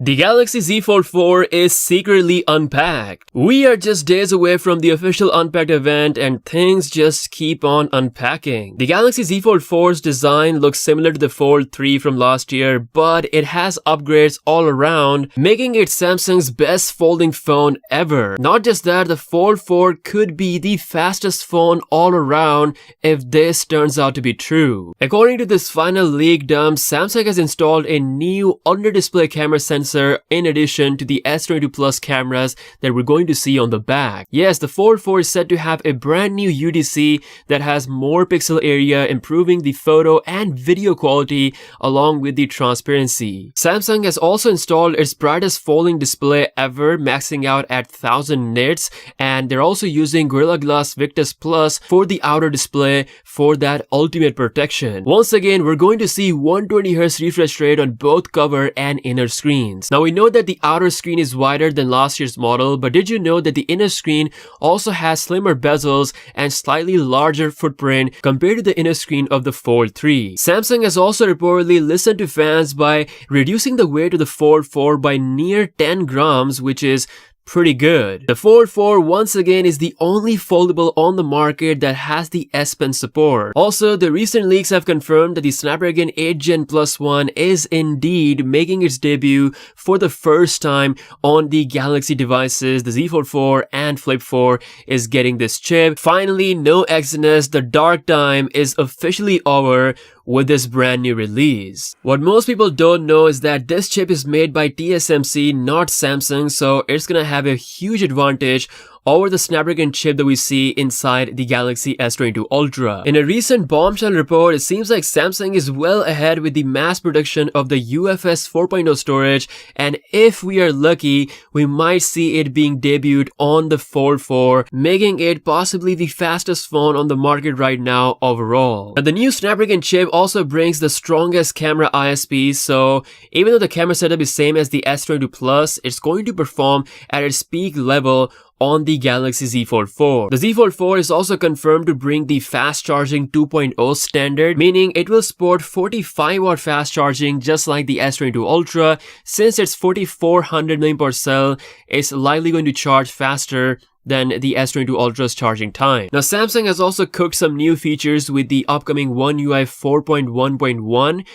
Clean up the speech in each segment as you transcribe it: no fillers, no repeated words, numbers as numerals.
The Galaxy Z Fold 4 is secretly unpacked. We are just days away from the official Unpacked event and things just keep on unpacking. The Galaxy Z Fold 4's design looks similar to the Fold 3 from last year, but it has upgrades all around, making it Samsung's best folding phone ever. Not just that, the Fold 4 could be the fastest phone all around if this turns out to be true. According to this final leak dump, Samsung has installed a new under-display camera sensor in addition to the S22 Plus cameras that we're going to see on the back. Yes, the Fold 4 is said to have a brand new UDC that has more pixel area, improving the photo and video quality along with the transparency. Samsung has also installed its brightest folding display ever, maxing out at 1000 nits, and they're also using Gorilla Glass Victus Plus for the outer display for that ultimate protection. Once again, we're going to see 120Hz refresh rate on both cover and inner screens. Now we know that the outer screen is wider than last year's model, but did you know that the inner screen also has slimmer bezels and slightly larger footprint compared to the inner screen of the Fold 3? Samsung has also reportedly listened to fans by reducing the weight of the Fold 4 by near 10 grams, which is pretty good. The Fold 4 once again is the only foldable on the market that has the S Pen support. Also, the recent leaks have confirmed that the Snapdragon 8 Gen Plus 1 is indeed making its debut for the first time on the Galaxy devices. The Z Fold 4 and Flip 4 is getting this chip. Finally, no Exynos, the dark time is officially over with this brand new release. What most people don't know is that this chip is made by TSMC, not Samsung, so it's gonna have a huge advantage over the Snapdragon chip that we see inside the Galaxy S22 Ultra. In a recent bombshell report, it seems like Samsung is well ahead with the mass production of the UFS 4.0 storage, and if we are lucky, we might see it being debuted on the Fold 4, making it possibly the fastest phone on the market right now overall. Now, the new Snapdragon chip also brings the strongest camera ISP, so even though the camera setup is same as the S22 Plus, it's going to perform at its peak level on the Galaxy Z Fold 4. The Z Fold 4 is also confirmed to bring the fast charging 2.0 standard, meaning it will support 45-watt fast charging just like the S22 Ultra. Since its 4400 mAh cell is likely going to charge faster than the S22 Ultra's charging time. Now, Samsung has also cooked some new features with the upcoming One UI 4.1.1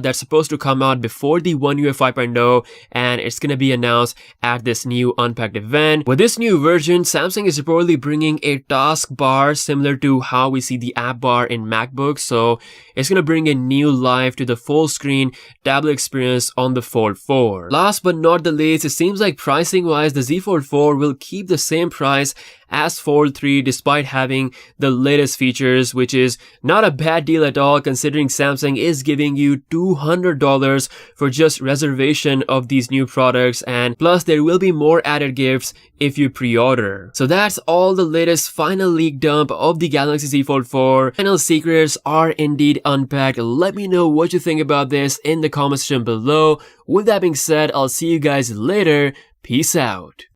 that's supposed to come out before the One UI 5.0, and it's gonna be announced at this new Unpacked event. With this new version, Samsung is reportedly bringing a taskbar similar to how we see the app bar in MacBooks, so it's gonna bring a new life to the full screen tablet experience on the Fold 4. Last but not the least, it seems like pricing wise, the Z Fold 4 will keep the same price as Fold 3 despite having the latest features, which is not a bad deal at all considering Samsung is giving you $200 for just reservation of these new products, and plus there will be more added gifts if you pre-order. So that's all the latest final leak dump of the Galaxy Z Fold 4. Final secrets are indeed unpacked. Let me know what you think about this in the comment section below. With that being said, I'll see you guys later. Peace out.